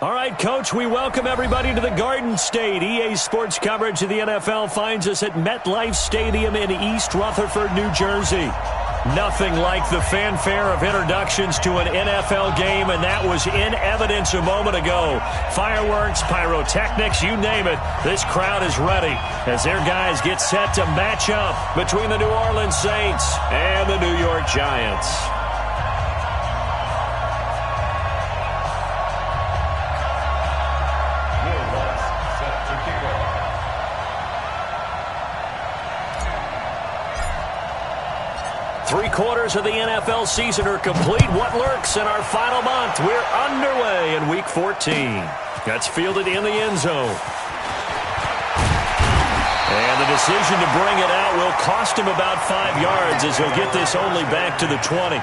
All right, Coach, we welcome everybody to the Garden State. EA Sports coverage of the NFL finds us at MetLife Stadium in East Rutherford, New Jersey. Nothing like the fanfare of introductions to an NFL game, and that was in evidence a moment ago. Fireworks, pyrotechnics, you name it. This crowd is ready as their guys get set to match up between the New Orleans Saints and the New York Giants. Three-quarters of the NFL season are complete. What lurks in our final month? We're underway in Week 14. That's fielded in the end zone. And the decision to bring it out will cost him about 5 yards as he'll get this only back to the 20.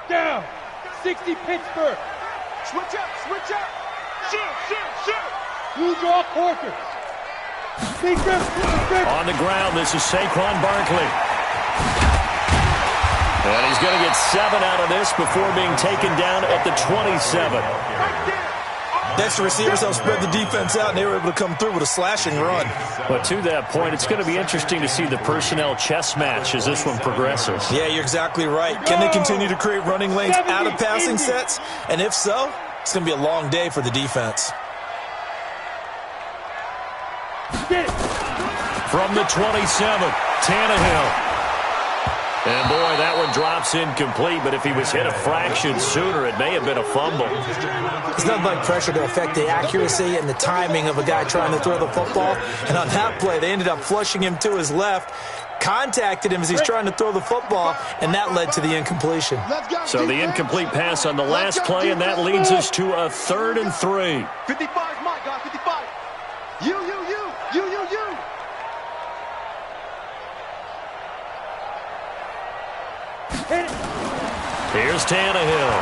Down. 60 Pittsburgh. Switch up, switch up. Shoot. You draw quarters. On the ground, this is Saquon Barkley. And he's going to get 7 out of this before being taken down at the 27. Next, the receivers help spread the defense out, and they were able to come through with a slashing run. But to that point, it's going to be interesting to see the personnel chess match as this one progresses. Yeah, you're exactly right. Can they continue to create running lanes out of passing sets? And if so, it's going to be a long day for the defense. From the 27, Tannehill. And, boy, that one drops incomplete, but if he was hit a fraction sooner, it may have been a fumble. It's nothing like pressure to affect the accuracy and the timing of a guy trying to throw the football. And on that play, they ended up flushing him to his left, contacted him as he's trying to throw the football, and that led to the incompletion. So the incomplete pass on the last play, and that leads us to a 3rd and 3. 55, my God, 55. You. Here's Tannehill.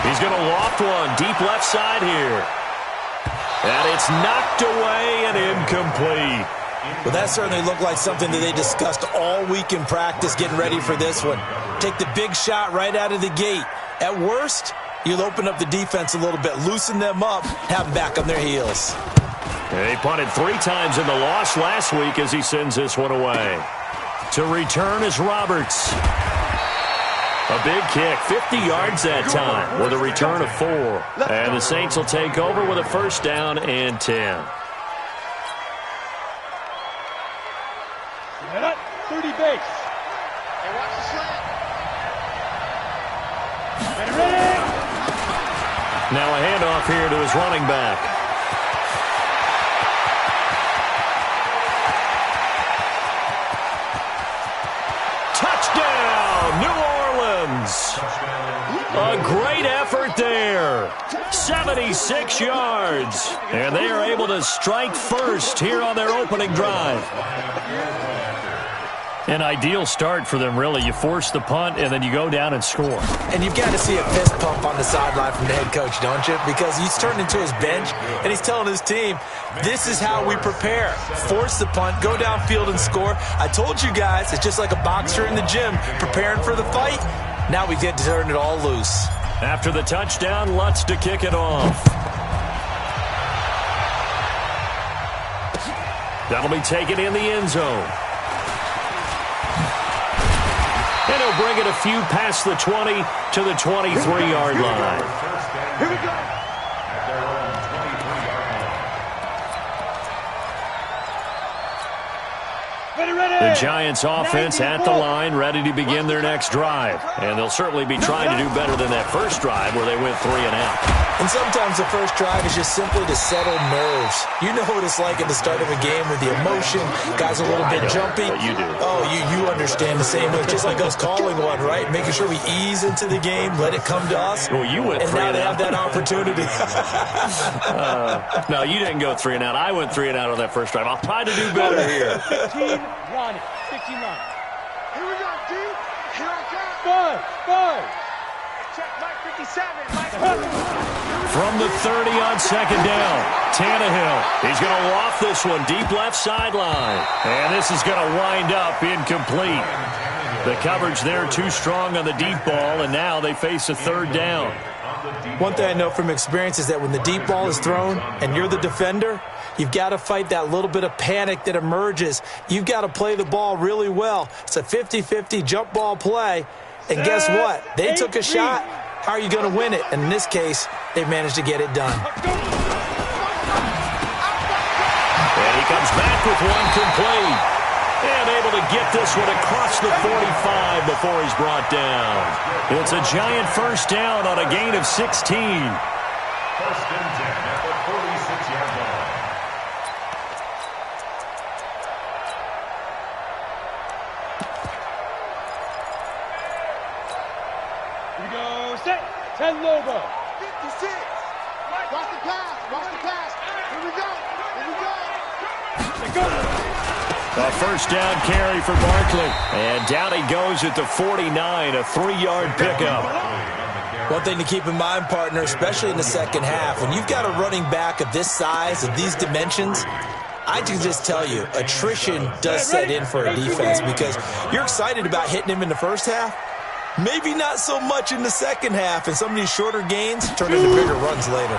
He's going to loft one deep left side here. And it's knocked away and incomplete. Well, that certainly looked like something that they discussed all week in practice getting ready for this one. Take the big shot right out of the gate. At worst, you'll open up the defense a little bit, loosen them up, have them back on their heels. He punted 3 times in the loss last week as he sends this one away. To return is Roberts. A big kick, 50 yards that time with a return of 4. And the Saints will take over with a 1st down and 10. 30 base. Hey, watch the slant. Ready. Now a handoff here to his running back. Touchdown, New Orleans. A great effort there. 76 yards. And they are able to strike first here on their opening drive. An ideal start for them, really. You force the punt, and then you go down and score. And you've got to see a fist pump on the sideline from the head coach, don't you? Because he's turned into his bench, and he's telling his team, this is how we prepare. Force the punt, go downfield and score. I told you guys, it's just like a boxer in the gym preparing for the fight. Now we get to turn it all loose. After the touchdown, Lutz to kick it off. That'll be taken in the end zone. And he'll bring it a few past the 20 to the 23-yard line. Here we go. The Giants offense at the line, ready to begin their next drive. And they'll certainly be trying to do better than that first drive where they went 3 and out. And sometimes the first drive is just simply to settle nerves. You know what it's like at the start of a game with the emotion, guys a little bit jumpy. You do. Oh, you understand the same way. Just like us calling one, right? Making sure we ease into the game, let it come to us. Well, you went 3 and now and they out. have that opportunity. No, you didn't go 3 and out. I went 3 and out on that first drive. I'll try to do better here. 15, Ronnie. 15 line. Here we go, D. Here I come. 5. Check Mike 57. Mike. From the 30 on second down, Tannehill. He's going to loft this one deep left sideline. And this is going to wind up incomplete. The coverage there too strong on the deep ball, and now they face a third down. One thing I know from experience is that when the deep ball is thrown and you're the defender, you've got to fight that little bit of panic that emerges. You've got to play the ball really well. It's a 50-50 jump ball play. And guess what? They took a shot. How are you going to win it? And in this case, they've managed to get it done. And he comes back with one complete. And able to get this one across the 45 before he's brought down. It's a Giant first down on a gain of 16. First and 10 at the 46-yard line. Here we go. Set. 10 Lobo. 56. Watch the pass. Watch the pass. Here we go. Here we go. Let go. A first down carry for Barkley. And down he goes at the 49, a 3-yard pickup. One thing to keep in mind, partner, especially in the second half, when you've got a running back of this size, of these dimensions, I can just tell you, attrition does set in for a defense because you're excited about hitting him in the first half. Maybe not so much in the second half, and some of these shorter gains turn into bigger runs later.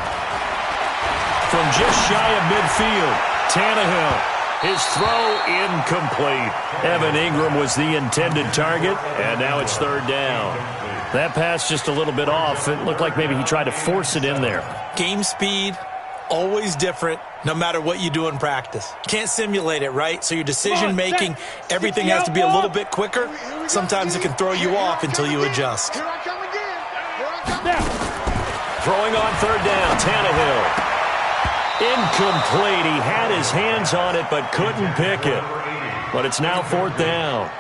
From just shy of midfield, Tannehill. His throw incomplete. Evan Ingram was the intended target, and now it's third down. That pass just a little bit off. It looked like maybe he tried to force it in there. Game speed, always different, no matter what you do in practice. You can't simulate it, right? So your decision-making, everything has to be a little bit quicker. Sometimes it can throw you off until you adjust. Here I come again. Here I come. Throwing on third down, Tannehill. Incomplete. He had his hands on it but couldn't pick it. But it's now fourth down.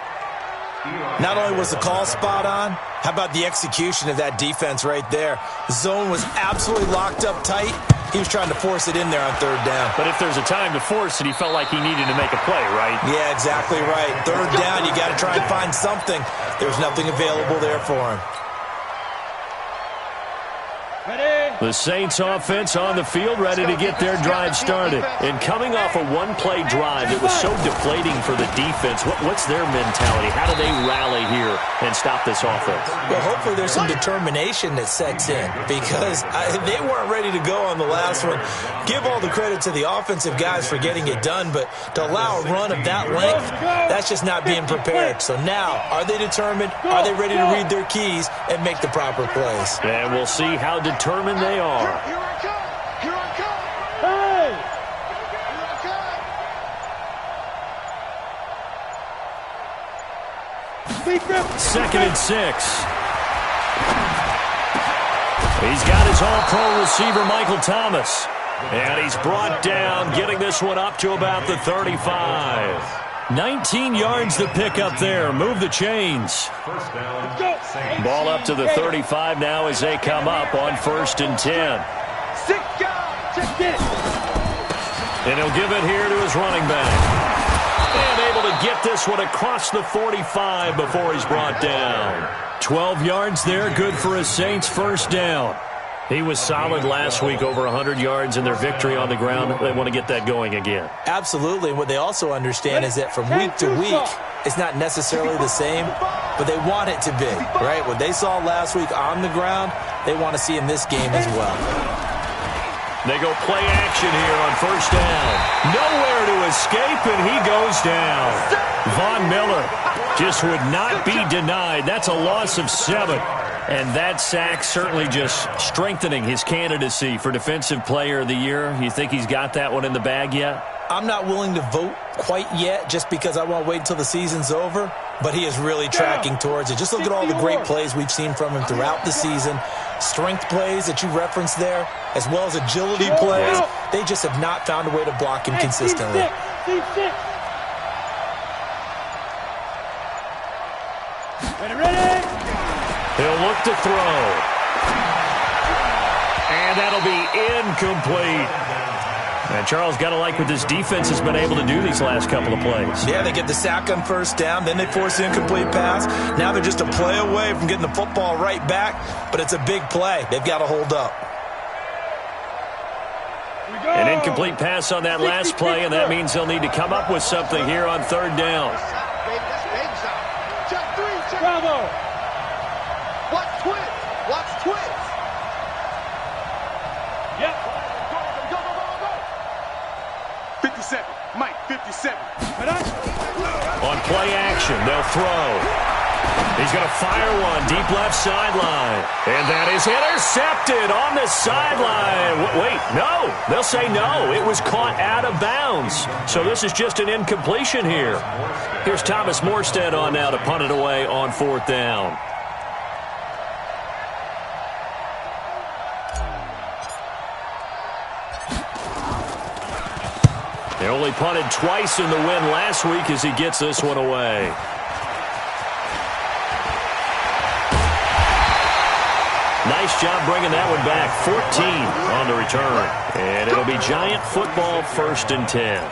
Not only was the call spot on, how about the execution of that defense right there? The zone was absolutely locked up tight. He was trying to force it in there on third down. But if there's a time to force it, he felt like he needed to make a play, right? Yeah, exactly right. Third down, you got to try and find something. There's nothing available there for him. The Saints offense on the field, ready to get their drive started. And coming off a one-play drive, it was so deflating for the defense. What's their mentality? How do they rally here and stop this offense? Well, hopefully there's some determination that sets in because they weren't ready to go on the last one. Give all the credit to the offensive guys for getting it done, but to allow a run of that length, that's just not being prepared. So now, are they determined? Are they ready to read their keys and make the proper plays? And we'll see how determined they are. Here I come. Here I come. Hey! Here I come. Second and 6. He's got his all-pro receiver, Michael Thomas. And he's brought down, getting this one up to about the 35. 19 yards the pick up there. Move the chains. First down. Ball up to the 35 now as they come up on 1st and 10. And he'll give it here to his running back. And able to get this one across the 45 before he's brought down. 12 yards there, good for a Saints first down. He was solid last week, over 100 yards in their victory on the ground. They want to get that going again. Absolutely. What they also understand is that from week to week, it's not necessarily the same, but they want it to be, right? What they saw last week on the ground, they want to see in this game as well. They go play action here on first down. Nowhere to escape, and he goes down. Von Miller just would not be denied. That's a loss of 7. And that sack certainly just strengthening his candidacy for Defensive Player of the Year. You think he's got that one in the bag yet? I'm not willing to vote quite yet just because I want to wait until the season's over, but he is really tracking towards it. Just look at all the great plays we've seen from him throughout the season. Strength plays that you referenced there, as well as agility plays. They just have not found a way to block him consistently. Ready. He'll look to throw. And that'll be incomplete. And Charles, got to like what this defense has been able to do these last couple of plays. Yeah, they get the sack on first down, then they force the incomplete pass. Now they're just a play away from getting the football right back, but it's a big play. They've got to hold up. An incomplete pass on that last play, and that means they'll need to come up with something here on third down. Bravo. Watch twins. Watch twins. Yep. Go. 57. Mike, 57. On play action, they'll throw. He's going to fire one deep left sideline. And that is intercepted on the sideline. Wait, no. They'll say no. It was caught out of bounds. So this is just an incompletion here. Here's Thomas Morstead on now to punt it away on fourth down. They only punted twice in the win last week as he gets this one away. Nice job bringing that one back. 14 on the return. And it'll be Giant football, 1st and 10.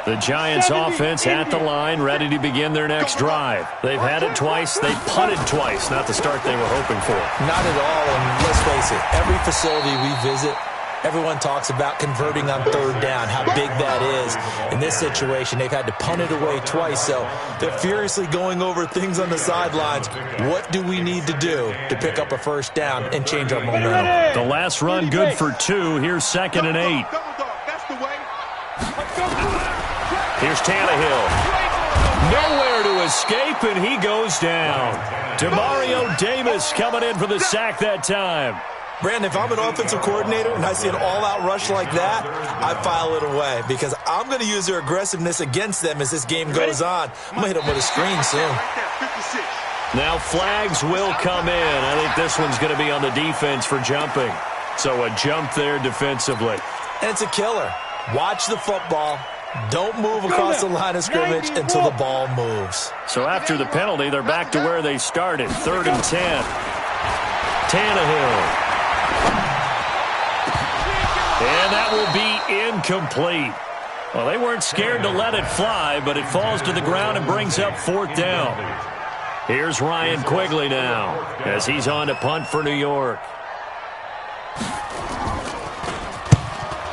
The Giants offense at the line, ready to begin their next drive. They've had it twice. They've punted twice. Not the start they were hoping for. Not at all, and let's face it, every facility we visit, everyone talks about converting on third down, how big that is. In this situation, they've had to punt it away twice, so they're furiously going over things on the sidelines. What do we need to do to pick up a first down and change our momentum? The last run good for 2. Here's 2nd and 8. That's the way. Here's Tannehill. Nowhere to escape, and he goes down. Demario Davis coming in for the sack that time. Brandon, if I'm an offensive coordinator and I see an all-out rush like that, I file it away because I'm going to use their aggressiveness against them as this game goes on. I'm going to hit them with a screen soon. Now flags will come in. I think this one's going to be on the defense for jumping. So a jump there defensively. And it's a killer. Watch the football. Don't move across the line of scrimmage until the ball moves. So after the penalty, they're back to where they started. 3rd and 10. Tannehill. And that will be incomplete. Well, they weren't scared to let it fly, but it falls to the ground and brings up 4th down. Here's Ryan Quigley now as he's on to punt for New York.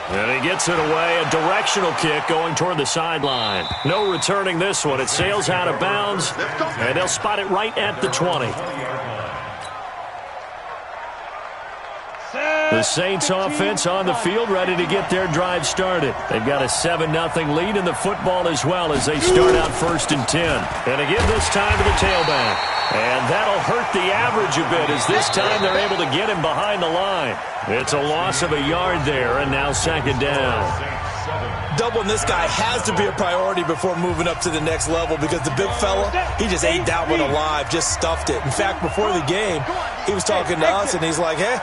And he gets it away, a directional kick going toward the sideline. No returning this one. It sails out of bounds, and they'll spot it right at the 20. The Saints offense on the field, ready to get their drive started. They've got a 7-0 lead in the football as well as they start out 1st and 10. And again this time to the tailback. And that'll hurt the average a bit as this time they're able to get him behind the line. It's a loss of a yard there, and now 2nd down. Doubling this guy has to be a priority before moving up to the next level because the big fella, he just ate that one alive, just stuffed it. In fact, before the game, he was talking to us, and he's like, hey,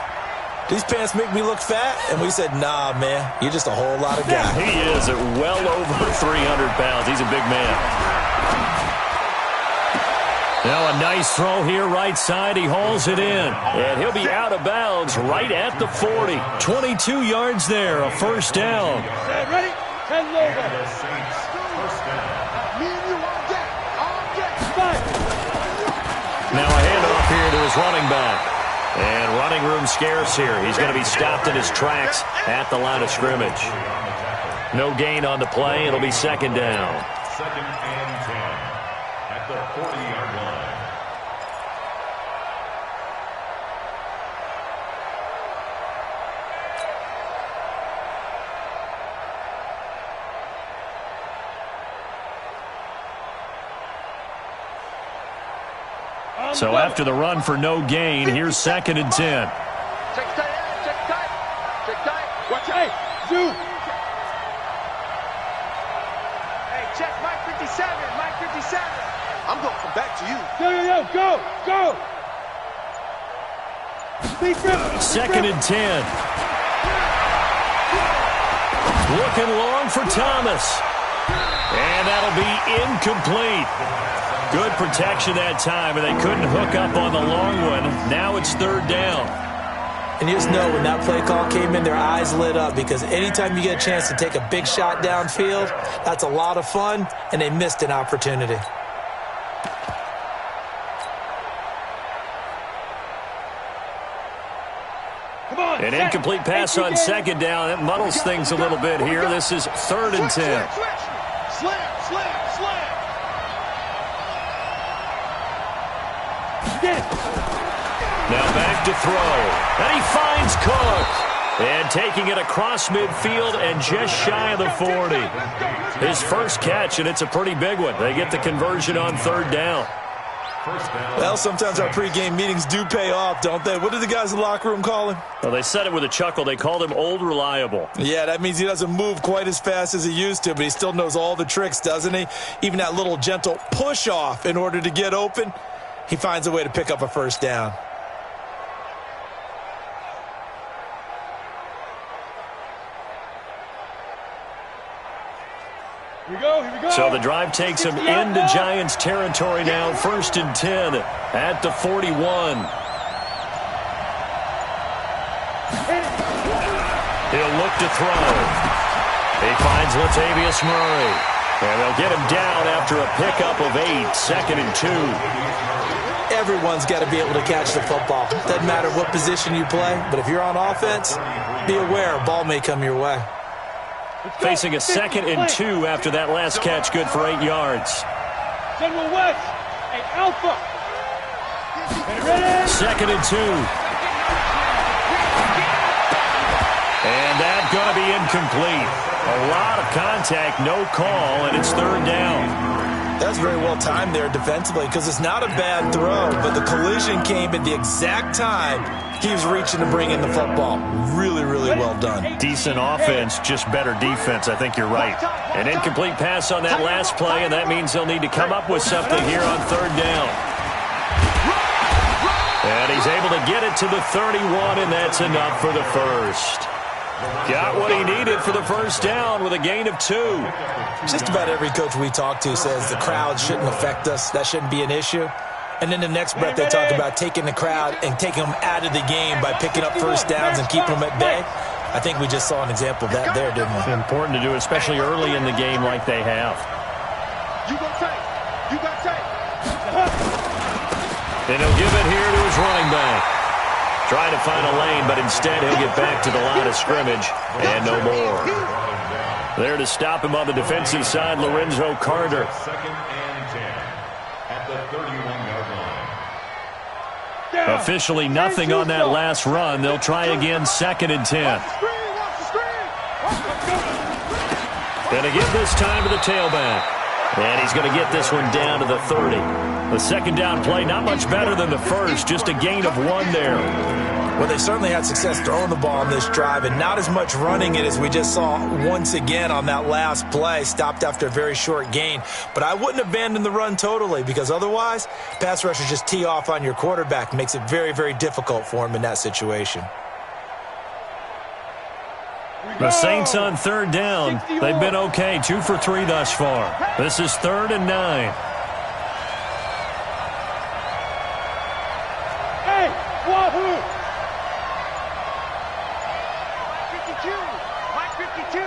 these pants make me look fat? And we said, nah, man, you're just a whole lot of guy. He is at well over 300 pounds. He's a big man. Now a nice throw here right side. He hauls it in. And he'll be out of bounds right at the 40. 22 yards there, a 1st down. Ready? 10 over. Now a handoff here to his running back. And running room scarce here. He's going to be stopped in his tracks at the line of scrimmage. No gain on the play. It'll be 2nd down. 2nd and 10 at the 40-yard line. So after the run for no gain, here's 2nd and 10. Check 2. Hey, check Mike 57. Mike 57. I'm going to come back to you. Yo, go. Second and 10. Looking long for Thomas. And that'll be incomplete. Good protection that time, and they couldn't hook up on the long one. Now it's third down. And you just know when that play call came in, their eyes lit up, because anytime you get a chance to take a big shot downfield, that's a lot of fun, and they missed an opportunity. An incomplete pass on second down. That muddles things a little bit here. This is third and 10. Slam. Now back to throw. And he finds Cook. And taking it across midfield and just shy of the 40. His first catch, and it's a pretty big one. They get the conversion on third down. Well, sometimes our pregame meetings do pay off, don't they? What did the guys in the locker room call him? Well, they said it with a chuckle. They called him Old Reliable. Yeah, that means he doesn't move quite as fast as he used to, but he still knows all the tricks, doesn't he? Even that little gentle push-off in order to get open, he finds a way to pick up a first down. Here we go. So the drive takes him into Giants territory now. First and 10 at the 41. He'll look to throw. He finds Latavius Murray. And they'll get him down after a pickup of 8. Second and 2. Everyone's got to be able to catch the football. Doesn't matter what position you play, but if you're on offense, be aware a ball may come your way. Facing a second and 2 after that last catch, good for 8 yards. General West, hey, Alpha. Ready? Second and 2. And that's going to be incomplete. A lot of contact, no call, and it's third down. That's very well timed there defensively, because it's not a bad throw, but the collision came at the exact time he was reaching to bring in the football. Really, really well done. Decent offense, just better defense. I think you're right. An incomplete pass on that last play, and that means they'll need to come up with something here on third down. And he's able to get it to the 31, and that's enough for the first. Got what he needed for the first down with a gain of 2. Just about every coach we talk to says the crowd shouldn't affect us. That shouldn't be an issue. And then the next breath they talk about taking the crowd and taking them out of the game by picking up first downs and keeping them at bay. I think we just saw an example of that there, didn't we? It's important to do, especially early in the game like they have. You got tape. And he'll give it here to his running back. Trying to find a lane, but instead he'll get back to the line of scrimmage and no more. There to stop him on the defensive side, Lorenzo Carter. Second and 10 at the 31-yard line. Officially nothing on that last run. They'll try again, second and 10. And again this time to the tailback. And he's going to get this one down to the 30. The second down play, not much better than the first, just a gain of 1 there. Well, they certainly had success throwing the ball on this drive, and not as much running it as we just saw once again on that last play, stopped after a very short gain. But I wouldn't abandon the run totally, because otherwise, pass rushers just tee off on your quarterback. Makes it very, very difficult for him in that situation. The Saints on third down. They've been okay, 2 for 3 thus far. This is 3rd and 9. Hey, Wahoo! Mike 52.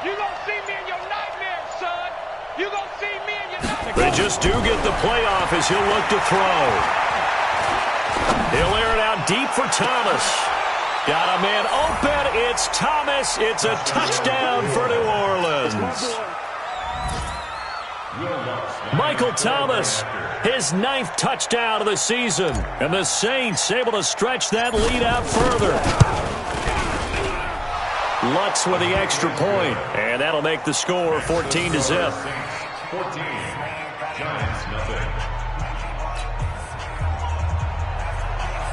You gonna see me in your nightmares, son. You gonna see me in your nightmares. They just do get the playoff as he'll look to throw. He'll air it out deep for Thomas. Got a man open. It's Thomas. It's a touchdown for New Orleans. Michael Thomas, his 9th touchdown of the season. And the Saints able to stretch that lead out further. Lutz with the extra point. And that'll make the score 14-0. 14, Giants nothing.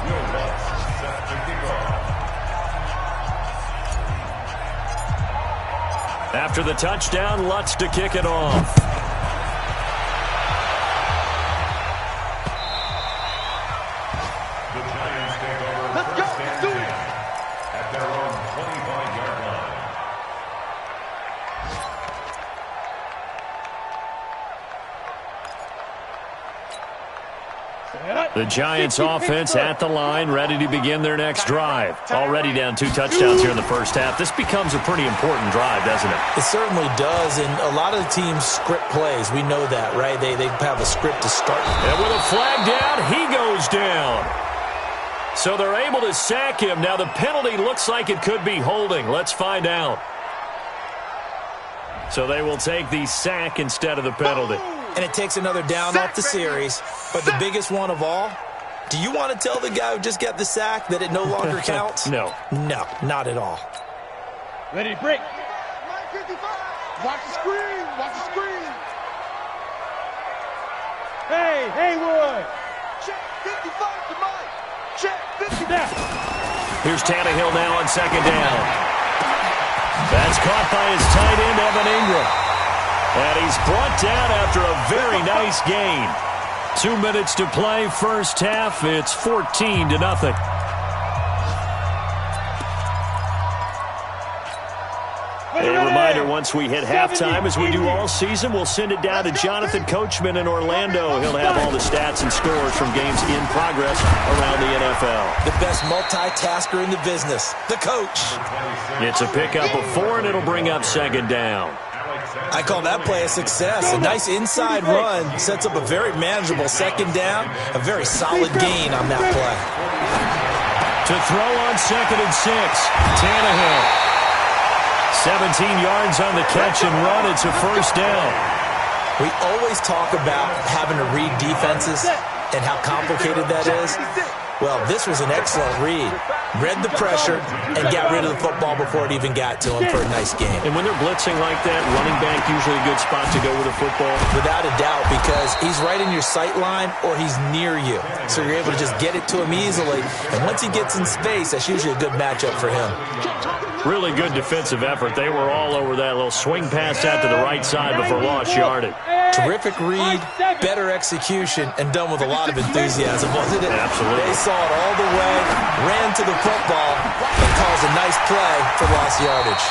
Will Lutz set to kick off. After the touchdown, Lutz to kick it off. The Giants take over first and 10 at their own 25-yard line. The Giants offense at the line, ready to begin their next drive. Already down 2 touchdowns here in the first half. This becomes a pretty important drive, doesn't it? It certainly does, and a lot of the teams script plays. We know that, right? They have a script to start. And with a flag down, he goes down. So they're able to sack him. Now the penalty looks like it could be holding. Let's find out. So they will take the sack instead of the penalty. And it takes another down off the series. But the biggest one of all, do you want to tell the guy who just got the sack that it no longer counts? No. No, not at all. Ready to break. Watch the screen. Watch the screen. Hey, Haywood. Check 55 to Mike. Check 50. Here's Tannehill now on second down. That's caught by his tight end, Evan Ingram. And he's brought down after a very nice gain. 2 minutes to play, first half. It's 14-0. A reminder, once we hit halftime, as we do all season, we'll send it down to Jonathan Coachman in Orlando. He'll have all the stats and scores from games in progress around the NFL. The best multitasker in the business, the coach. It's a pickup of 4, and it'll bring up second down. I call that play a success. A nice inside run sets up a very manageable second down, a very solid gain on that play. To throw on second and 6, Tannehill. 17 yards on the catch and run. It's a first down. We always talk about having to read defenses and how complicated that is. Well, this was an excellent read. Read the pressure and got rid of the football before it even got to him for a nice game. And when they're blitzing like that, running back usually a good spot to go with the football. Without a doubt, because he's right in your sight line or he's near you. So you're able to just get it to him easily. And once he gets in space, that's usually a good matchup for him. Really good defensive effort. They were all over that little swing pass out to the right side before lost yardage. Terrific read, better execution, and done with a lot of enthusiasm, wasn't it? Absolutely. They saw it all the way, ran to the football, and caused a nice play for lost yardage.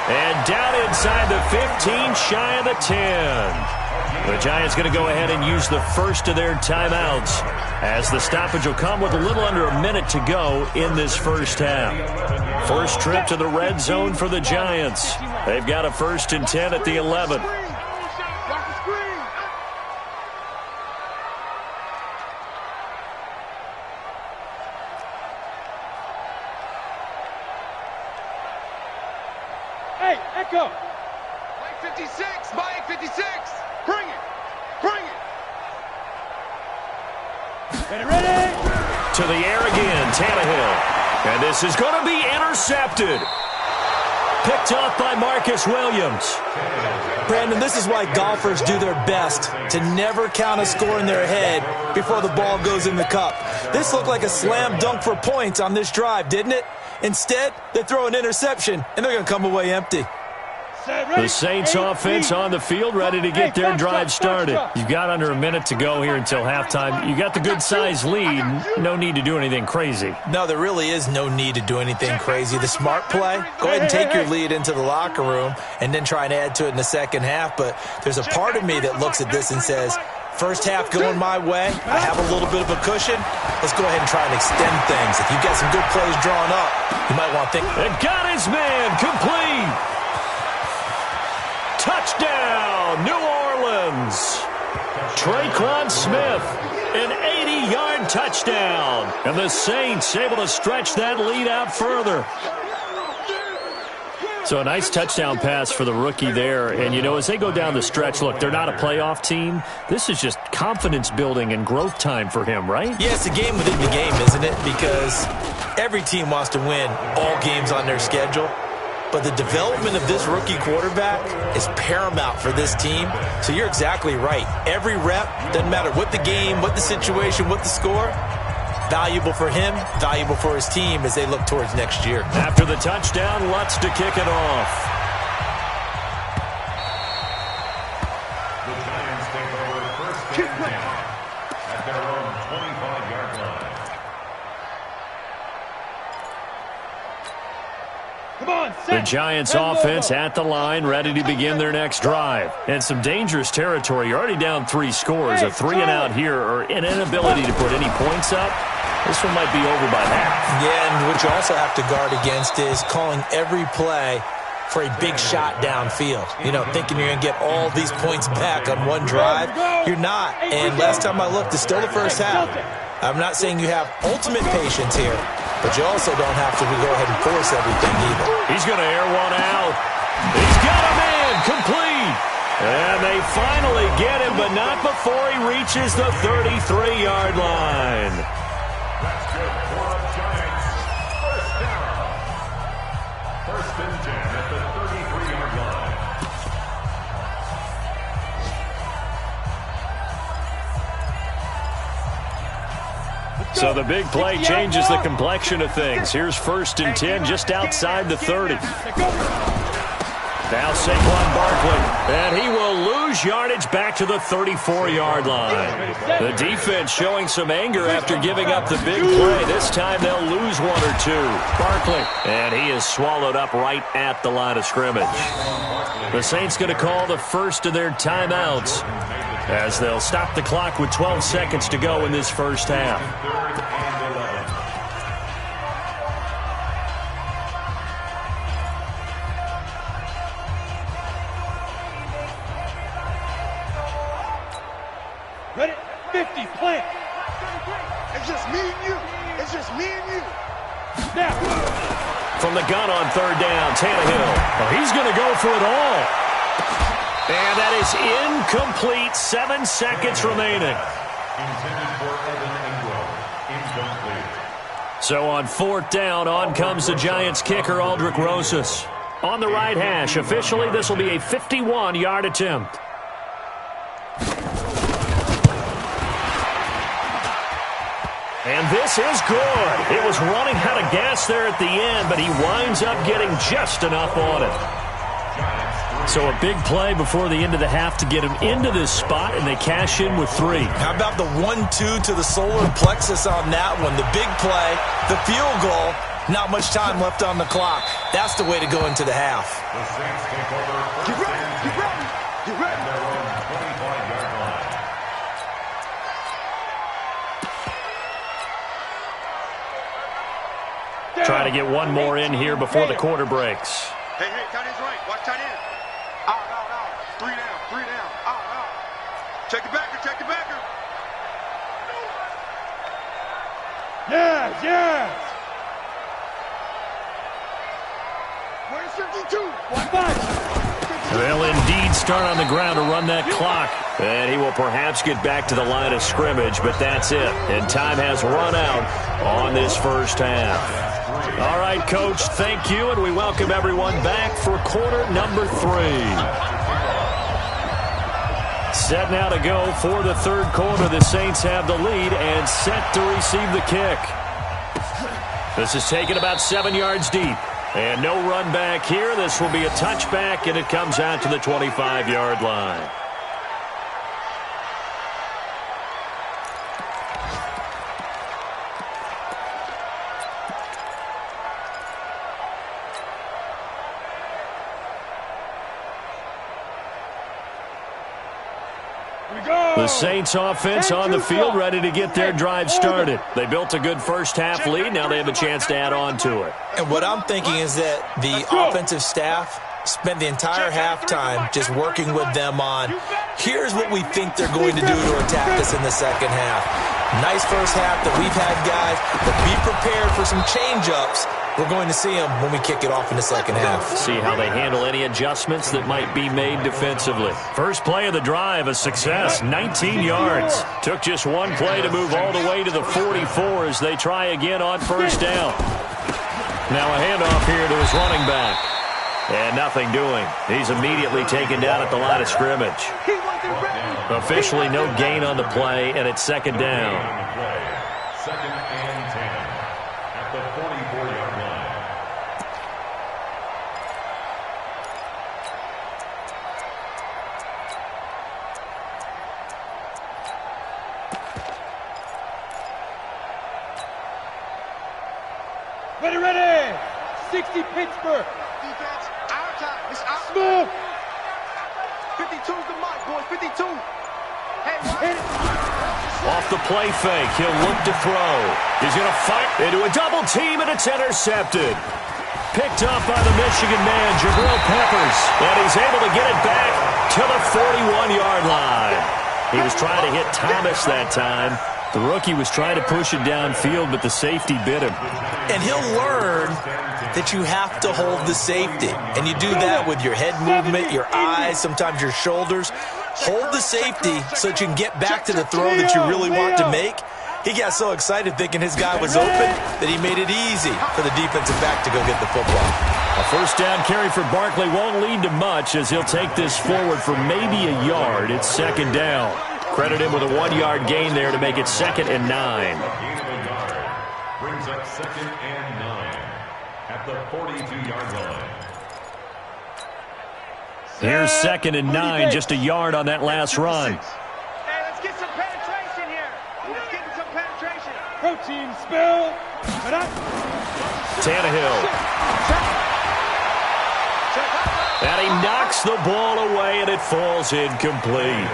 And down inside the 15, shy of the 10. The Giants going to go ahead and use the first of their timeouts, as the stoppage will come with a little under a minute to go in this first half. First trip to the red zone for the Giants. They've got a 1st and 10 at the 11. Hey, Echo. Mike 56. Mike 56. Bring it. Bring it. Ready. To the air again, Tannehill. And this is going to be intercepted. Picked off by Marcus Williams. Brandon, this is why golfers do their best to never count a score in their head before the ball goes in the cup. This looked like a slam dunk for points on this drive, didn't it? Instead, they throw an interception, and they're going to come away empty. The Saints offense on the field, ready to get their drive started. You've got under a minute to go here until halftime. You got the good-sized lead. No need to do anything crazy. No, there really is no need to do anything crazy. The smart play, go ahead and take your lead into the locker room and then try and add to it in the second half. But there's a part of me that looks at this and says, first half going my way, I have a little bit of a cushion. Let's go ahead and try and extend things. If you've got some good plays drawn up, you might want to think. And got his man, complete. Touchdown, New Orleans. Traquan Smith, an 80-yard touchdown. And the Saints able to stretch that lead out further. So a nice touchdown pass for the rookie there. And, you know, as they go down the stretch, look, they're not a playoff team. This is just confidence building and growth time for him, right? Yeah, it's a game within the game, isn't it? Because every team wants to win all games on their schedule. But the development of this rookie quarterback is paramount for this team. So you're exactly right. Every rep, doesn't matter what the game, what the situation, what the score, valuable for him, valuable for his team as they look towards next year. After the touchdown, Lutz to kick it off. and 10 at their own 25-yard line. Come on, The Giants offense at the line, ready to begin their next drive. And some dangerous territory. You're already down 3 scores. A 3-and-out here or an inability to put any points up. This one might be over by half. Yeah, and what you also have to guard against is calling every play for a big shot downfield. You know, thinking you're going to get all these points back on one drive. You're not. And last time I looked, it's still the first half. I'm not saying you have ultimate patience here, but you also don't have to go ahead and force everything either. He's going to air one out. He's got a man complete. And they finally get him, but not before he reaches the 33-yard line. That's good for the Giants. First down. First and 10 at the 33-yard line. So the big play changes the complexion of things. Here's first and 10 just outside the 30. Now Saquon Barkley, and he will lose yardage back to the 34-yard line. The defense showing some anger after giving up the big play. This time they'll lose 1 or 2. Barkley, and he is swallowed up right at the line of scrimmage. The Saints going to call the first of their timeouts as they'll stop the clock with 12 seconds to go in this first half. Ready? 50, plant. It's just me and you. It's just me and you. Now. From the gun on third down, Tannehill. Oh, he's going to go for it all. And that is incomplete. 7 seconds remaining. Intended for Evan Ingram. Incomplete. So on fourth down, on comes the Giants kicker, Aldrick Rosas. On the right hash, officially this will be a 51-yard attempt. And this is good. It was running out of gas there at the end, but he winds up getting just enough on it. So a big play before the end of the half to get him into this spot, and they cash in with 3. How about the 1-2 to the solar plexus on that one? The big play, the field goal, not much time left on the clock. That's the way to go into the half. The Saints take over Get first ready. and Get 10 ready. Get ready. at their own 25-yard line. Trying to get one more in here before the quarter breaks. Hey, tight end's right. Watch tight end. Out. 3 down. Out. Check the backer. Yes. Where's 52? One punch. They'll indeed start on the ground to run that clock. And he will perhaps get back to the line of scrimmage, but that's it. And time has run out on this first half. All right, Coach, thank you, and we welcome everyone back for quarter number 3. Set now to go for the third quarter. The Saints have the lead and set to receive the kick. This is taken about 7 yards deep. And no run back here. This will be a touchback, and it comes out to the 25-yard line. The Saints offense on the field, ready to get their drive started. They built a good first half lead. Now they have a chance to add on to it. And what I'm thinking is that the offensive staff spent the entire halftime just working with them on, here's what we think they're going to do to attack us in the second half. Nice first half that we've had, guys, but be prepared for some change-ups. We're going to see them when we kick it off in the second half. See how they handle any adjustments that might be made defensively. First play of the drive, a success, 19 yards. Took just one play to move all the way to the 44 as they try again on first down. Now a handoff here to his running back. And nothing doing. He's immediately taken down at the line of scrimmage. Officially no gain on the play, and it's second down. Second and 10 at the 44-yard line. Ready, ready! 60 Pittsburgh. Defense, our time. It's our Smooth. 52's the mark, boys. 52. Hey, Hit it. Off the play fake, he'll look to throw. He's going to fight into a double team, and it's intercepted. Picked up by the Michigan man, Jabril Peppers. And he's able to get it back to the 41-yard line. He was trying to hit Thomas that time. The rookie was trying to push it downfield, but the safety bit him. And he'll learn that you have to hold the safety. And you do that with your head movement, your eyes, sometimes your shoulders. Hold the safety so that you can get back to the throw that you really want to make. He got so excited thinking his guy was open that he made it easy for the defensive back to go get the football. A first down carry for Barkley won't lead to much as he'll take this forward for maybe a yard. It's second down. Credit him with a 1-yard gain there to make it 2nd and 9. Gain of a yard brings up 2nd and 9 at the 42-yard line. Here's 2nd and 9, just a yard on that last run. Hey, let's get some penetration here. Let's get some penetration. Protein spill. Tannehill. And he knocks the ball away, and it falls incomplete.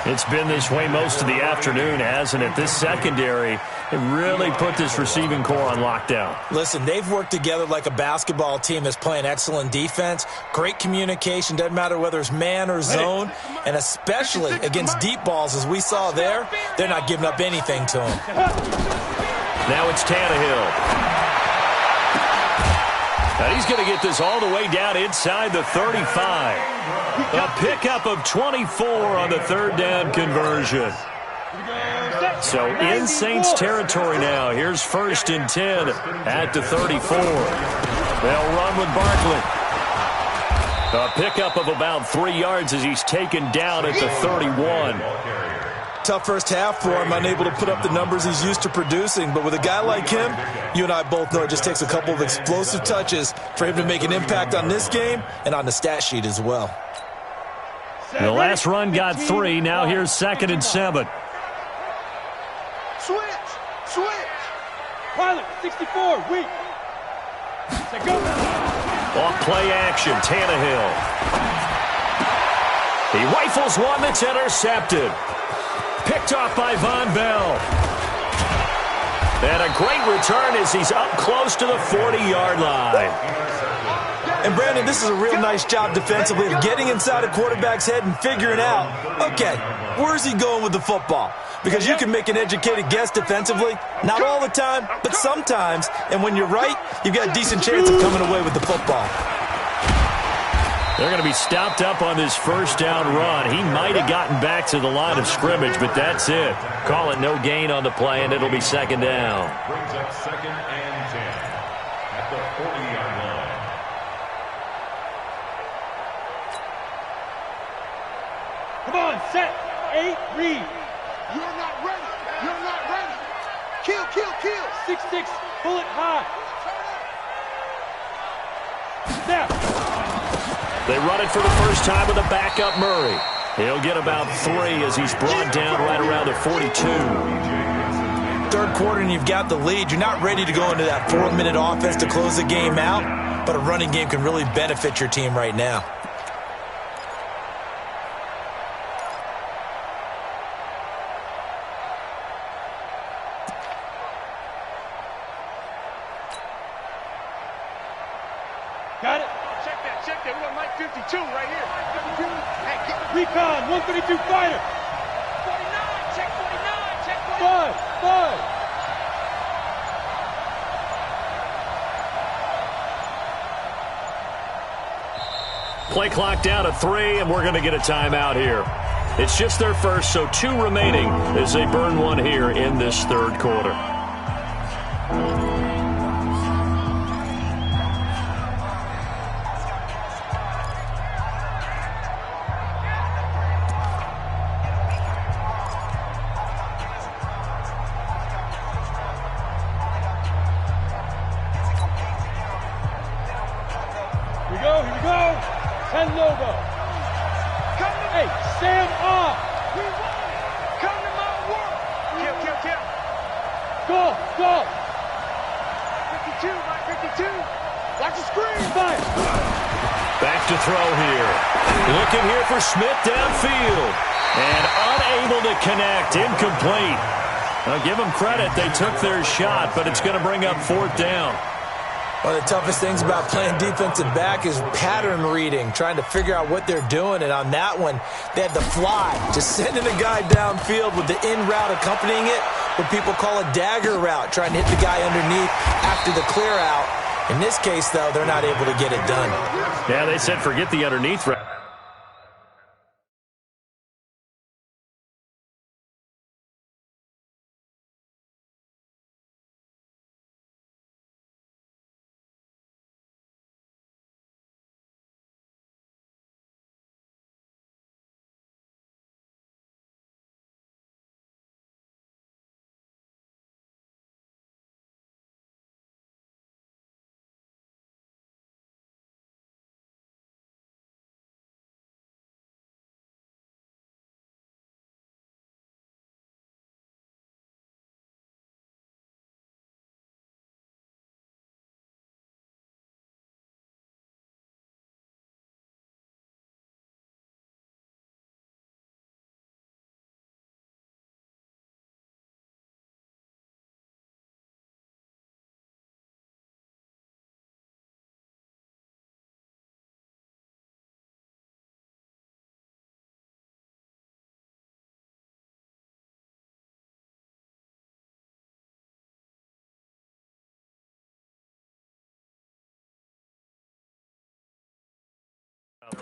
It's been this way most of the afternoon, hasn't it? This secondary, it really put this receiving core on lockdown. Listen, they've worked together like a basketball team that's playing excellent defense. Great communication, doesn't matter whether it's man or zone. And especially against deep balls, as we saw there, they're not giving up anything to them. Now it's Tannehill. And he's going to get this all the way down inside the 35. A pickup of 24 on the third down conversion. So in Saints territory now. Here's 1st and 10 at the 34. They'll run with Barkley. A pickup of about 3 yards as he's taken down at the 31. Tough first half for him, unable to put up the numbers he's used to producing. But with a guy like him, you and I both know it just takes a couple of explosive touches for him to make an impact on this game and on the stat sheet as well. The last run got 3. Now here's 2nd and 7. Switch. Pilot, 64, weak. Say go. Off play action, Tannehill. He rifles one that's intercepted. Picked off by Von Bell. And a great return as he's up close to the 40-yard line. And, Brandon, this is a real nice job defensively of getting inside a quarterback's head and figuring out, okay, where's he going with the football? Because you can make an educated guess defensively, not all the time, but sometimes. And when you're right, you've got a decent chance of coming away with the football. They're going to be stopped up on this first down run. He might have gotten back to the line of scrimmage, but that's it. Call it no gain on the play, and it'll be 2nd down. Brings up 2nd and 10 at the 40-yard line. Come on, set. 8, read. You're not ready. You're not ready. Kill. 6-6, pull it high. Snap. They run it for the first time with a backup Murray. He'll get about 3 as he's brought down right around the 42. Third quarter and you've got the lead. You're not ready to go into that 4-minute offense to close the game out, but a running game can really benefit your team right now. Got it. Check that. We got Mike 52 right here. Hey, Recon, 132 fighter. 49. Check 49. Check 49. 5. Play clock down to 3, and we're going to get a timeout here. It's just their first, so 2 remaining as they burn one here in this third quarter. Here we go. 10 logo. Hey, Sam off. We won it. Come to my world. Go. 52, Mike, 52. Watch the screen. Fire. Back to throw here. Looking here for Smith downfield. And unable to connect. Incomplete. I'll give them credit. They took their shot, but it's going to bring up 4th down. One of the toughest things about playing defensive back is pattern reading, trying to figure out what they're doing. And on that one, they had the fly, just sending a guy downfield with the in route accompanying it, what people call a dagger route, trying to hit the guy underneath after the clear out. In this case, though, they're not able to get it done. Yeah, they said forget the underneath route.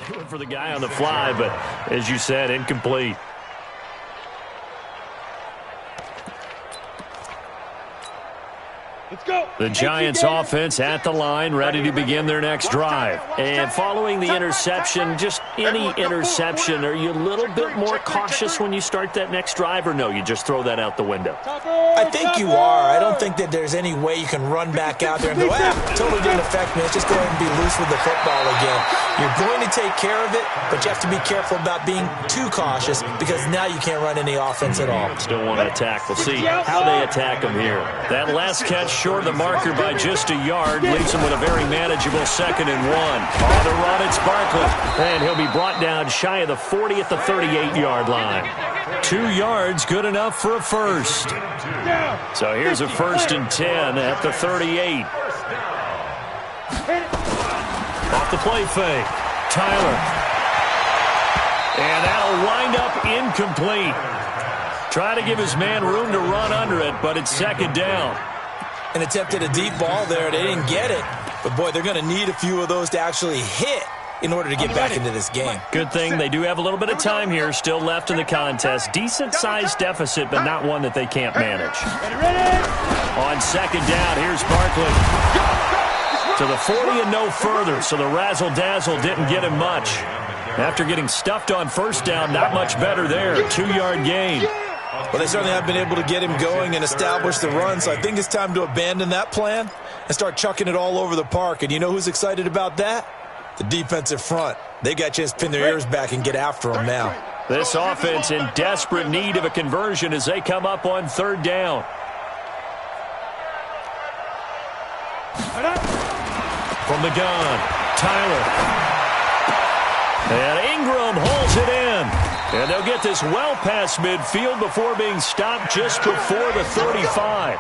They went for the guy on the fly, but as you said, incomplete. Let's go. The Giants offense at the line, ready to begin their next drive. And following the interception, just any interception, are you a little bit more cautious when you start that next drive, or no, you just throw that out the window? I think you are. I don't think that there's any way you can run back out there and go, totally didn't affect me. Let's just go ahead and be loose with the football again. You're going to take care of it, but you have to be careful about being too cautious because now you can't run any offense at all. Still want to attack. We'll see how they attack them here. That last catch short of the marker by just a yard leaves him with a very manageable 2nd and 1. On the run, it's Barkley, and he'll be brought down shy of the 40 at the 38-yard line. 2 yards, good enough for a first. So here's a 1st and 10 at the 38. Off the play fake, Tyler. And that'll wind up incomplete. Try to give his man room to run under it, but it's 2nd down. And attempted a deep ball there. They didn't get it. But, boy, they're going to need a few of those to actually hit in order to get back into this game. Good thing they do have a little bit of time here still left in the contest. Decent-sized deficit, but not one that they can't manage. On 2nd down, here's Barkley. To the 40 and no further, so the razzle-dazzle didn't get him much. After getting stuffed on 1st down, not much better there. 2-yard gain. Well, they certainly have been able to get him going and establish the run, so I think it's time to abandon that plan and start chucking it all over the park. And you know who's excited about that? The defensive front. They got you to pin their ears back and get after him now. This offense in desperate need of a conversion as they come up on 3rd down. From the gun, Tyler. And Ingram holds it in. And they'll get this well past midfield before being stopped just before the 35.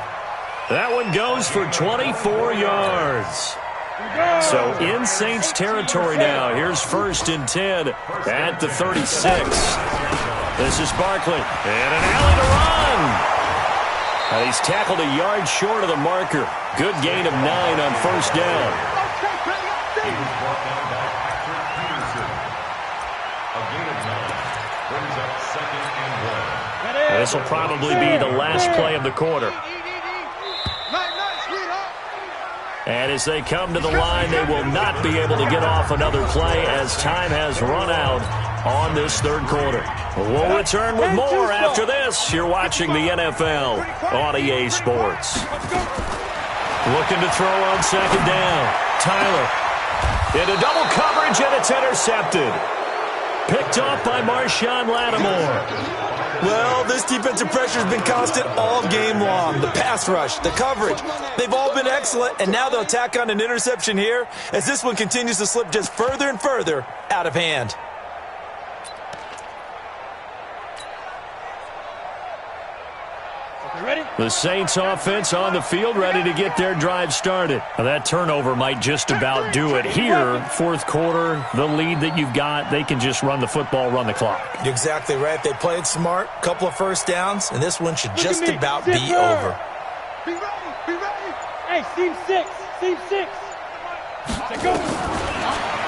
That one goes for 24 yards. So in Saints territory now. Here's 1st and 10 at the 36. This is Barkley. And an alley to run. He's tackled a yard short of the marker. Good gain of 9 on 1st down. This will probably be the last play of the quarter. And as they come to the line, they will not be able to get off another play as time has run out on this 3rd quarter. We'll return with more after this. You're watching the NFL on EA Sports. Looking to throw on 2nd down. Tyler into double coverage, and it's intercepted. Picked off by Marshawn Lattimore. Well, this defensive pressure has been constant all game long. The pass rush, the coverage, they've all been excellent, and now they'll tack on an interception here as this one continues to slip just further and further out of hand. The Saints offense on the field, ready to get their drive started. Now, that turnover might just about do it here. Fourth quarter, the lead that you've got, they can just run the football, run the clock. You're exactly right. They played smart, couple of first downs, and this one should just about be over. Be ready, be ready. Hey, seam 6, seam 6. Go.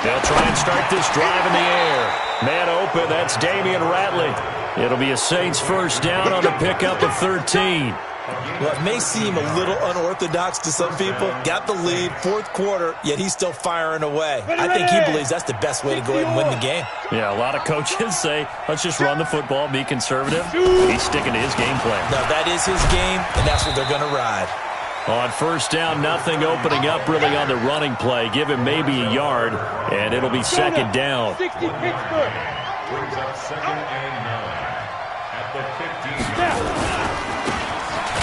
They'll try and start this drive in the air. Man open, that's Damian Ratley. It'll be a Saints first down on the pickup of 13. Well, it may seem a little unorthodox to some people. Got the lead, fourth quarter, yet he's still firing away. I think he believes that's the best way to go ahead and win the game. Yeah, a lot of coaches say, let's just run the football, be conservative. He's sticking to his game plan. Now, that is his game, and that's what they're going to ride. On first down, nothing opening up really on the running play. Give him maybe a yard, and it'll be second down. 60 Pittsburgh. Brings up 2nd and 9 at the 15.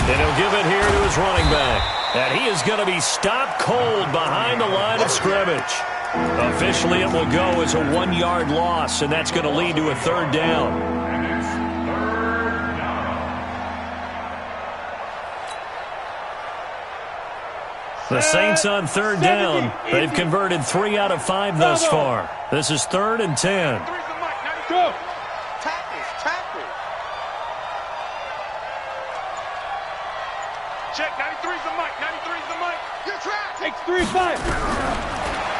And he'll give it here to his running back. And he is going to be stopped cold behind the line of scrimmage. Officially, it will go as a 1-yard loss, and that's going to lead to a third down. And it's 3rd down. The Saints on third down. They've converted 3 out of 5 thus far. This is 3rd and 10. Go. Tackles. Check, 93's the mic, 93's the mic. You're trapped. Takes 3-5.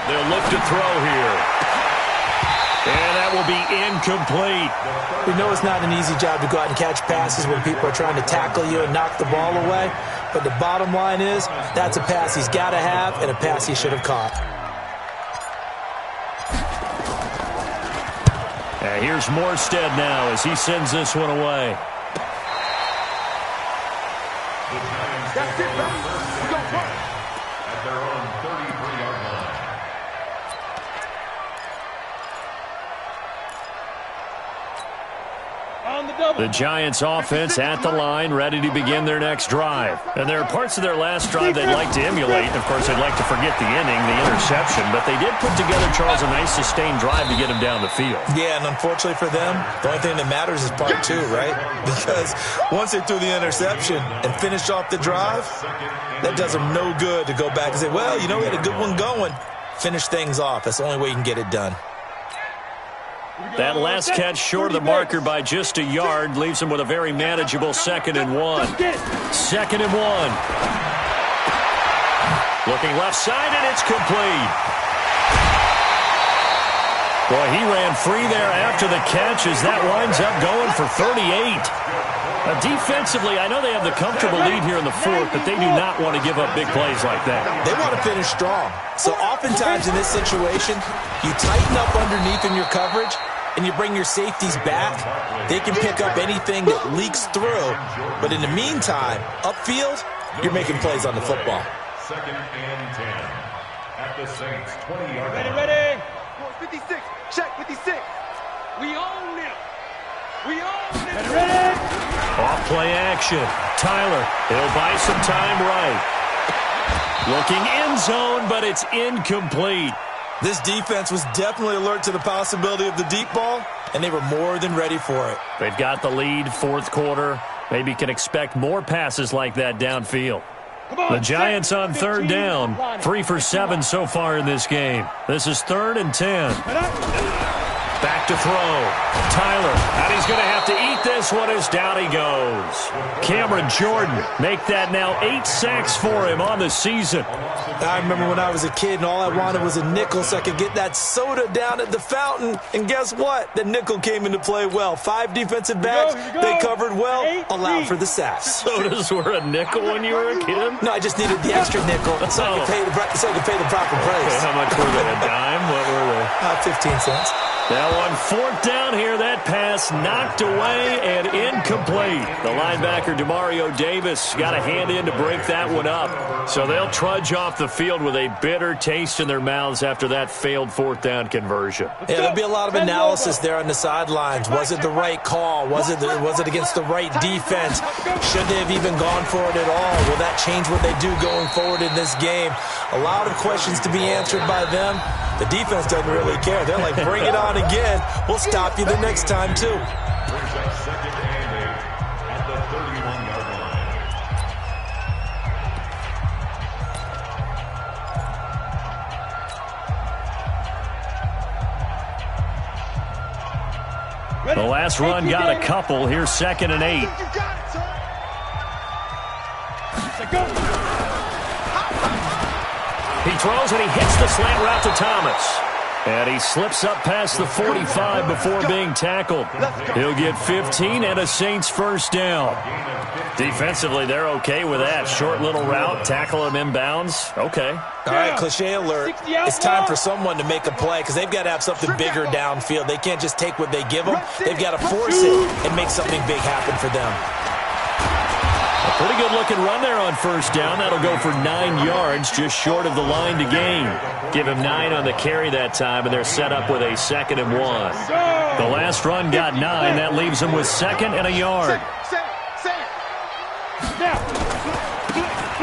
They'll look to throw here. And that will be incomplete. We know it's not an easy job to go out and catch passes when people are trying to tackle you and knock the ball away. But the bottom line is, that's a pass he's got to have and a pass he should have caught. And here's Morstead now as he sends this one away. That's it, baby. We go first. At their own 33-yard line. On the double. The Giants offense at the line, ready to begin their next drive. And there are parts of their last drive they'd like to emulate. Of course, they'd like to forget the inning, the interception. But they did put together, Charles, a nice sustained drive to get him down the field. Yeah, and unfortunately for them, the only thing that matters is part 2, right? Because once they threw the interception and finished off the drive, that does them no good to go back and say, well, you know, we had a good one going. Finish things off. That's the only way you can get it done. That last catch short of the marker by just a yard leaves him with a very manageable 2nd and 1. 2nd and 1. Looking left side, and it's complete. Boy, he ran free there after the catch as that winds up going for 38. Defensively, I know they have the comfortable lead here in the fourth, but they do not want to give up big plays like that. They want to finish strong. So oftentimes in this situation, you tighten up underneath in your coverage, and you bring your safeties back. They can pick up anything that leaks through. But in the meantime, upfield, you're making plays on the football. 2nd and 10 at the Saints 20-yard line. Ready. 56. Check 56. We own it. We own it. Ready. Off play action. Tyler, he'll buy some time right. Looking end zone, but it's incomplete. This defense was definitely alert to the possibility of the deep ball, and they were more than ready for it. They've got the lead, fourth quarter. Maybe can expect more passes like that downfield. The Giants on third down, 3 for 7 so far in this game. This is 3rd and 10. Back to throw. Tyler, and he's going to have to eat this one as down he goes. Cameron Jordan, make that now 8 sacks for him on the season. I remember when I was a kid and all I wanted was a nickel so I could get that soda down at the fountain. And guess what? The nickel came into play well. 5 defensive backs, they covered well, allowed for the sacks. Sodas were a nickel when you were a kid? No, I just needed the extra nickel so I could pay the proper price. How much were they? A dime? What were they? 15 cents. Now on 4th down here, that pass knocked away and incomplete. The linebacker, Demario Davis, got a hand in to break that one up. So they'll trudge off the field with a bitter taste in their mouths after that failed 4th down conversion. Yeah, there'll be a lot of analysis there on the sidelines. Was it the right call? Was it against the right defense? Should they have even gone for it at all? Will that change what they do going forward in this game? A lot of questions to be answered by them. The defense doesn't really care. They're like, bring it on again. We'll stop you the next time, too. Brings up 2nd and 8 at the 31-yard line. The last run got a couple. Here's 2nd and 8. He throws and he hits the slant route to Thomas. And he slips up past the 45 before being tackled. He'll get 15 and a Saints 1st down. Defensively, they're okay with that. Short little route, tackle him inbounds. Okay. All right, cliche alert. It's time for someone to make a play because they've got to have something bigger downfield. They can't just take what they give them. They've got to force it and make something big happen for them. A pretty good-looking run there on 1st down. That'll go for 9 yards, just short of the line to gain. Give him 9 on the carry that time, and they're set up with a 2nd and 1. The last run got 9. That leaves them with 2nd and a yard.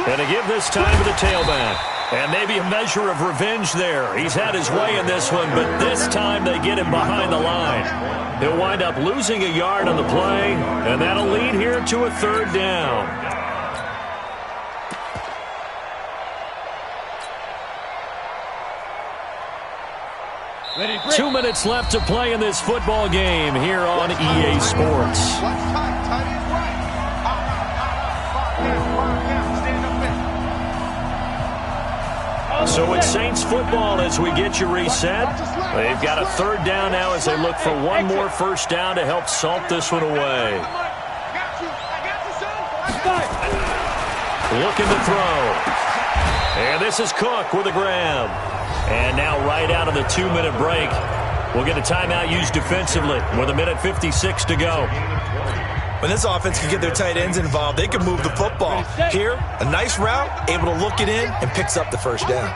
And to give this time to the tailback. And maybe a measure of revenge there. He's had his way in this one, but this time they get him behind the line. He'll wind up losing a yard on the play, and that'll lead here to a 3rd down. Let it break. 2 minutes left to play in this football game here on EA Sports. So it's Saints football as we get you reset. They've got a 3rd down now as they look for one more 1st down to help salt this one away. Looking to throw. And this is Cook with a grab. And now right out of the 2-minute break, we'll get a timeout used defensively with 1:56 to go. When this offense can get their tight ends involved, they can move the football. Here, a nice route, able to look it in, and picks up the 1st down.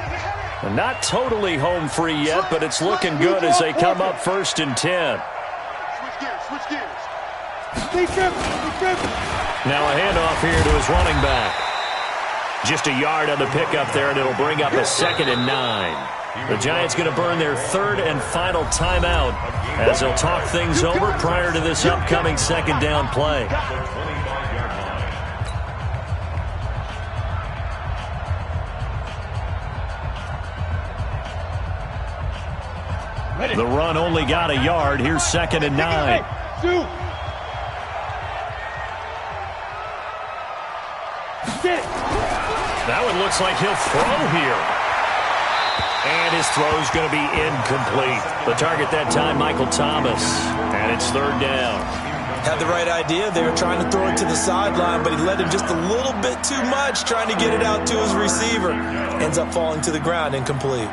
Not totally home free yet, but it's looking good as they come up 1st and 10. Switch gears. Now a handoff here to his running back. Just a yard on the pickup there, and it'll bring up a 2nd and 9. The Giants going to burn their 3rd and final timeout as they'll talk things over prior to this upcoming 2nd down play. The run only got a yard. Here's 2nd and 9. That one looks like he'll throw here. And his throw's going to be incomplete. The target that time, Michael Thomas. And it's 3rd down. Had the right idea. They were trying to throw it to the sideline, but he led him just a little bit too much trying to get it out to his receiver. Ends up falling to the ground, incomplete.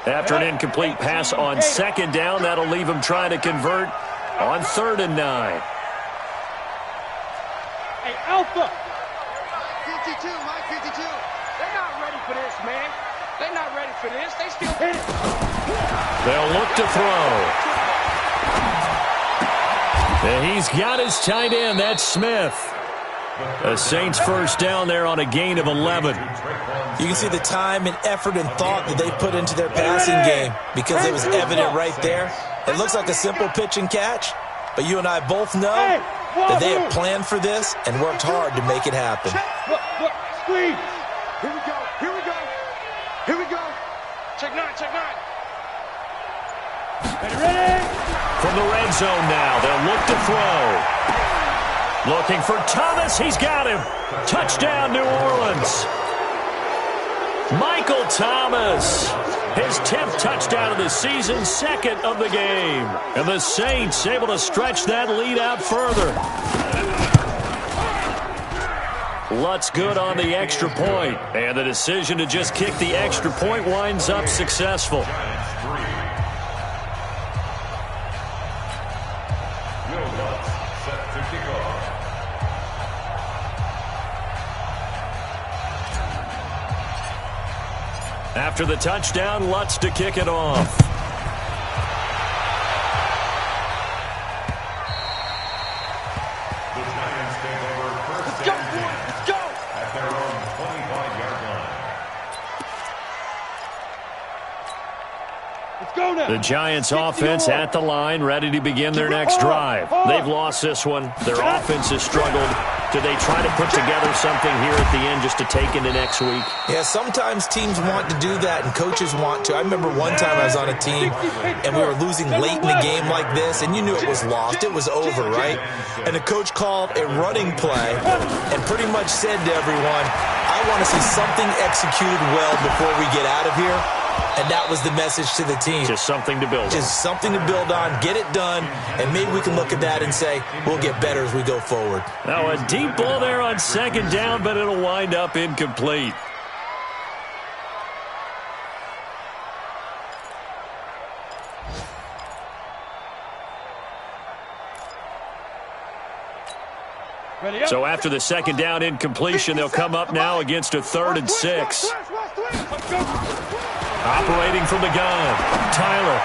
After an incomplete pass on 2nd down, that'll leave him trying to convert on 3rd and 9. Hey, Alpha. 52, Mike 52. They're not ready for this, man. They're not ready for this. They still hit it. They'll look to throw. And he's got his tight end. That's Smith. The Saints 1st down there on a gain of 11. You can see the time and effort and thought that they put into their passing game because it was evident right there. It looks like a simple pitch and catch, but you and I both know that they have planned for this and worked hard to make it happen. Look, squeeze. Here we go. Check 9. Ready? From the red zone now, they'll look to throw. Looking for Thomas. He's got him. Touchdown, New Orleans. Michael Thomas, his 10th touchdown of the season, second of the game. And the Saints able to stretch that lead out further. Lutz good on the extra point. And the decision to just kick the extra point winds up successful. After the touchdown, Lutz to kick it off. The Giants take over first and 10 at their own 25-yard line. Let's go now. The Giants offense at the line, ready to begin their next drive. They've lost this one. Their offense has struggled. Do they try to put together something here at the end just to take into next week? Yeah, sometimes teams want to do that and coaches want to. I remember one time I was on a team and we were losing late in the game like this, and you knew it was lost. It was over, right? And the coach called a running play and pretty much said to everyone, I want to see something executed well before we get out of here. And that was the message to the team. Just something to build on. Just something to build on, get it done, and maybe we can look at that and say, we'll get better as we go forward. Now a deep ball there on second down, but it'll wind up incomplete. So after the second down incompletion, they'll come up now against a 3rd and 6. Operating from the gun, Tyler.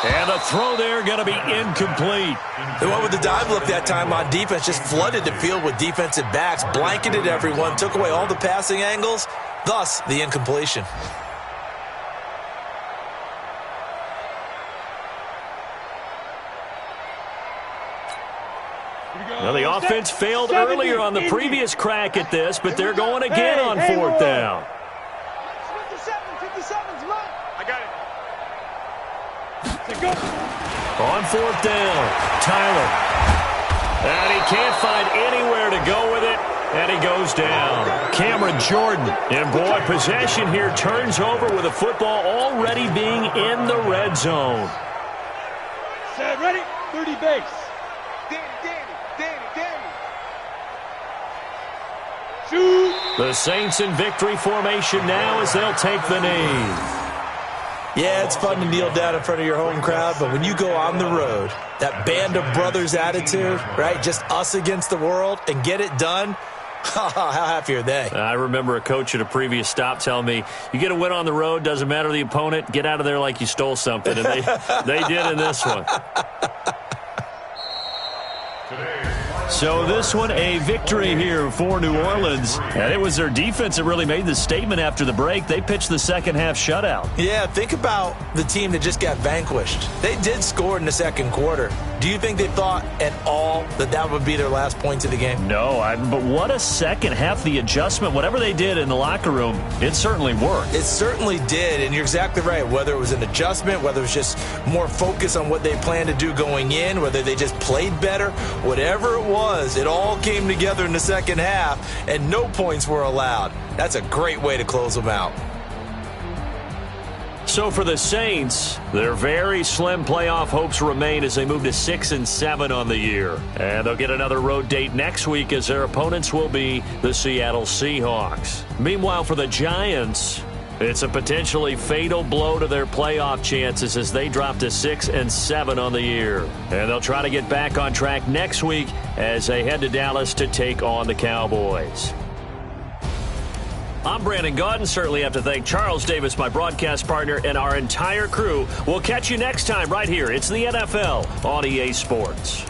And the throw there going to be incomplete. The one with the dive look that time on defense just flooded the field with defensive backs, blanketed everyone, took away all the passing angles, thus the incompletion. Well, the offense failed earlier on the previous crack at this, but they're going again on 4th down. 57's mine. I got it. On 4th down, Tyler. And he can't find anywhere to go with it, and he goes down. Cameron Jordan. And boy, possession here turns over with the football already being in the red zone. Set, ready? 30 base. Shoot. The Saints in victory formation now as they'll take the knee. Yeah, it's fun to kneel down in front of your home crowd, but when you go on the road, that band of brothers attitude, right, just us against the world, and get it done, how happy are they? I remember a coach at a previous stop telling me, you get a win on the road, doesn't matter the opponent, get out of there like you stole something, and they did in this one. So this one, a victory here for New Orleans. And it was their defense that really made the statement after the break. They pitched the second half shutout. Yeah, think about the team that just got vanquished. They did score in the second quarter. Do you think they thought at all that that would be their last points of the game? No, but what a second half. The adjustment, whatever they did in the locker room, it certainly worked. It certainly did, and you're exactly right. Whether it was an adjustment, whether it was just more focus on what they planned to do going in, whether they just played better, whatever it was, it all came together in the second half, and no points were allowed. That's a great way to close them out. So for the Saints, their very slim playoff hopes remain as they move to 6-7 on the year. And they'll get another road date next week as their opponents will be the Seattle Seahawks. Meanwhile, for the Giants, it's a potentially fatal blow to their playoff chances as they drop to 6-7 on the year. And they'll try to get back on track next week as they head to Dallas to take on the Cowboys. I'm Brandon Gaudin. Certainly have to thank Charles Davis, my broadcast partner, and our entire crew. We'll catch you next time right here. It's the NFL on EA Sports.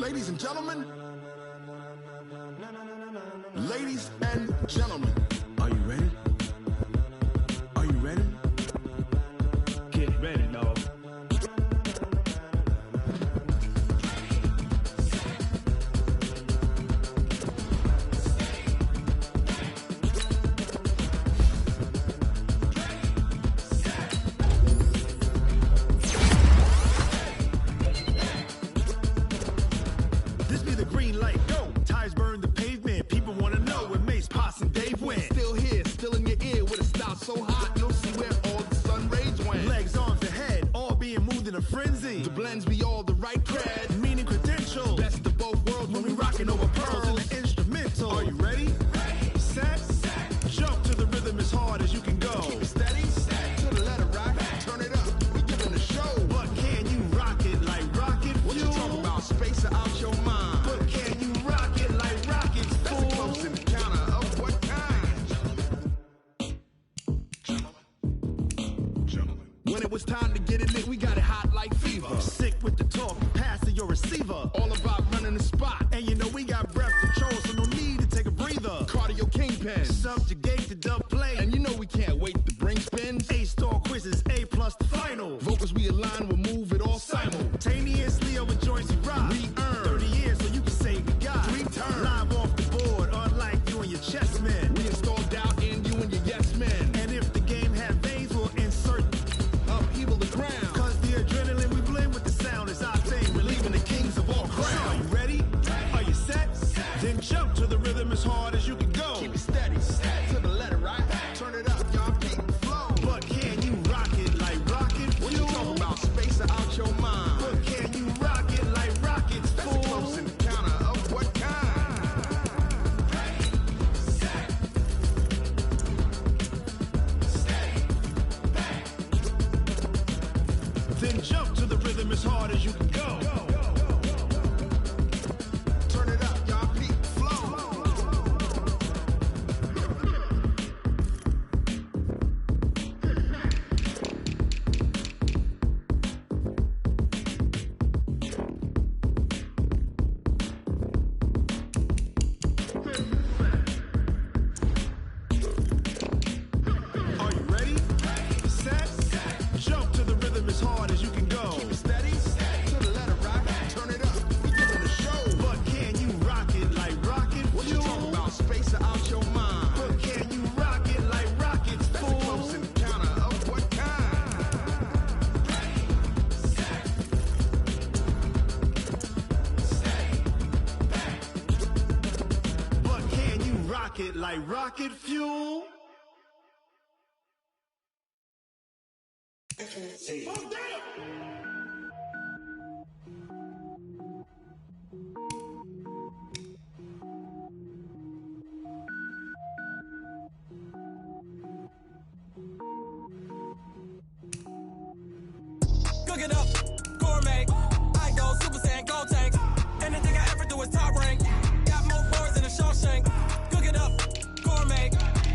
Ladies and gentlemen. Ladies and gentlemen. Are you ready? Are you ready? Get ready, dog. This be the green light, go. Tires burn the pavement. People want to know where Mace, Poss, and Dave went. Still here, still in your ear with a style so hot, no see where all the sun rays went. Legs, arms, the head, all being moved in a frenzy. The blends be all the right cred, meaning credentials. Best of both worlds when we rocking over pearls in the instrumental. Are you ready? Set, jump to the rhythm as hard as you can go. Keep it steady, to the letter rock, turn it up, we giving a show. But can you rock it like rocket fuel? What you talking about, space or out your mind? But can you rock it like rockets, fool? That's a close encounter of what kind? Gentlemen. When it was time to get it lit, we got it hot like fever. Sick with the talk, pass to your receiver. All about running the spot. And you know we got breath control, so no need to take a breather. Cardio kingpin, subjugate the dub play. And you know we can't wait to bring spins. A-star quizzes, A+ the final. Vocals we align, we'll move it all simultaneously over joints we rock. We earn 30 years so you can say we got 3 turns. Live off the board, unlike you and your chess men. We install doubt in you and your yes men. And if the game had veins, we'll insert upheaval the ground. Cause the adrenaline we blend with the sound is our thing. We're leaving the kings of all crowns. So are you ready? Are you set? Then jump to the rhythm as hard as you can go. Keep it steady, to the letter right. Turn it up, y'all keep the flow. But can you rock it like rocket fuel? What you talking about, space or out your mind? But can you rock it like rockets, fool? That's a close encounter of what kind? Then jump to the rhythm as hard as you can go. Turn it up, y'all keep the flow. Are you ready? Set, jump to the rhythm as hard as you can go. Keep it steady, to the letter rock, turn it up, we giving a show. But can you rock it like rocket fuel? What you talking about, space or out your mind? But can you rock it like rockets, fool? That's a close encounter of what kind? But can you rock it like rocket fuel? Cook it up, gourmet. I go Super Saiyan, gold tank. Anything I ever do is top rank. Got more boards than a Shawshank. Cook it up, gourmet.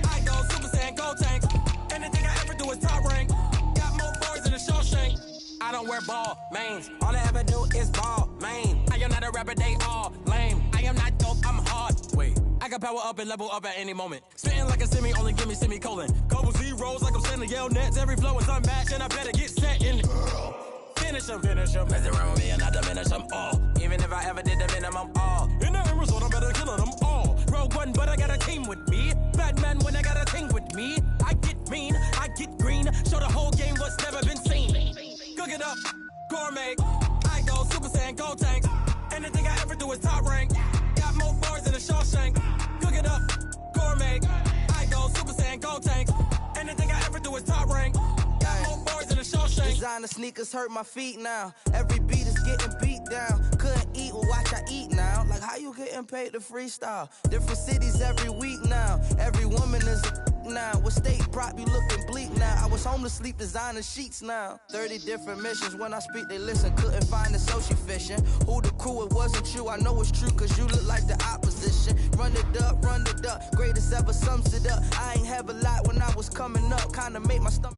I go Super Saiyan, gold tank. Anything I ever do is top rank. Got more boards than a Shawshank. I don't wear ball mains. All I ever do is ball main. I am not a rapper, they all lame. I am not dope, I'm hard. Wait, I can power up and level up at any moment. Spitting like a semi, only give me semicolon. Couple zeros like I'm sending yell nets. Every flow is unmatched and I better get set in. Finish them, finish them. Mess around with me and I diminish them all. Even if I ever did the minimum all. In the end result, I better kill them all. Rogue One, but I got a team with me. Batman when I got a thing with me. I get mean, I get green. Show the whole game what's never been seen. Cook it up, gourmet. I go Super Saiyan, gold tank. Anything I ever do is top rank. Got more boards than a Shawshank. Cook it up, gourmet. I go Super Saiyan, gold tank. Anything I ever do is top rank. Got more boards than a Shawshank. Designer sneakers hurt my feet now. Every beat is getting beat down. Couldn't eat, well watch I eat now. Like how you getting paid to freestyle? Different cities every week now. Every woman is a now. What state prop you looking bleak now? I was home to sleep, designer sheets now. 30 different missions. When I speak they listen. Couldn't find the social fishing. Who the crew, it wasn't you. I know it's true cause you look like the opposition. Run it up, greatest ever sums it up. I ain't have a lot when I was coming up. Kinda made my stomach